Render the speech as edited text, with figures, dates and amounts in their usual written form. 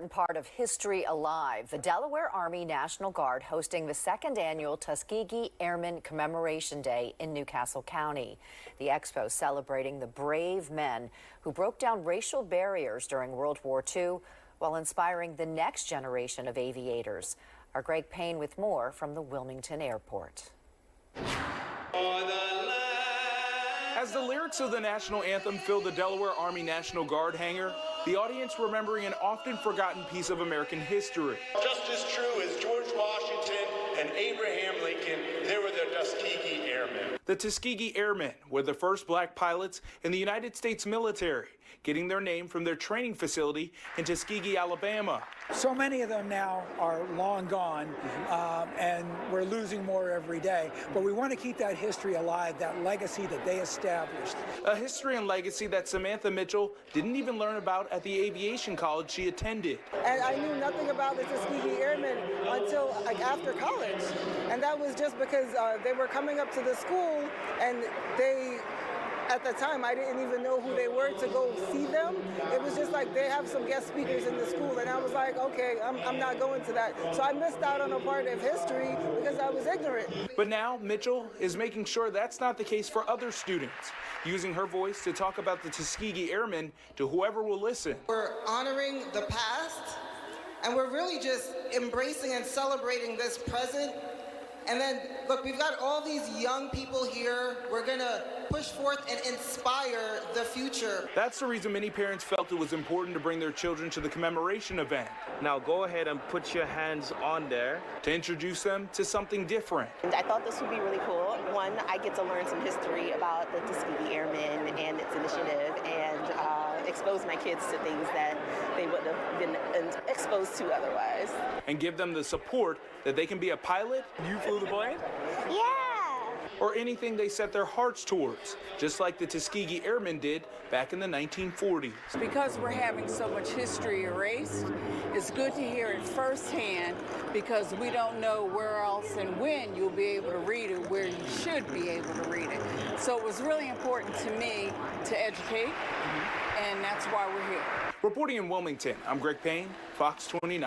Part of History Alive, the Delaware Army National Guard hosting the second annual Tuskegee Airmen Commemoration Day in Newcastle County. The expo celebrating the brave men who broke down racial barriers during World War II while inspiring the next generation of aviators. Our Greg Payne with more from the Wilmington Airport. As the lyrics of the national anthem fill the Delaware Army National Guard hangar, the audience remembering an often forgotten piece of American history. Just as true as George Washington and Abraham Lincoln, they were the Tuskegee Airmen. The Tuskegee Airmen were the first black pilots in the United States military, getting their name from their training facility in Tuskegee, Alabama. So many of them now are long gone, and we're losing more every day. But we want to keep that history alive, that legacy that they established. A history and legacy that Samantha Mitchell didn't even learn about at the aviation college she attended. And I knew nothing about the Tuskegee Airmen until after college. And that was just because they were coming up to the school, and at the time, I didn't even know who they were to go see them. It was just like they have some guest speakers in the school, and I was like, okay, I'm not going to that. So I missed out on a part of history because I was ignorant. But now Mitchell is making sure that's not the case for other students, using her voice to talk about the Tuskegee Airmen to whoever will listen. We're honoring the past, and we're really just embracing and celebrating this present. And then, look, we've got all these young people here. We're going to push forth and inspire the future. That's the reason many parents felt it was important to bring their children to the commemoration event. Now go ahead and put your hands on there. To introduce them to something different. I thought this would be really cool. One, I get to learn some history about the Tuskegee Airmen and its initiative, and expose my kids to things that they wouldn't have been exposed to otherwise. And give them the support that they can be a pilot. You flew the plane? Yeah! Or anything they set their hearts towards, just like the Tuskegee Airmen did back in the 1940s. Because we're having so much history erased, it's good to hear it firsthand, because we don't know where else and when you'll be able to read it, where you should be able to read it. So it was really important to me to educate, and that's why we're here. Reporting in Wilmington, I'm Greg Payne, Fox 29.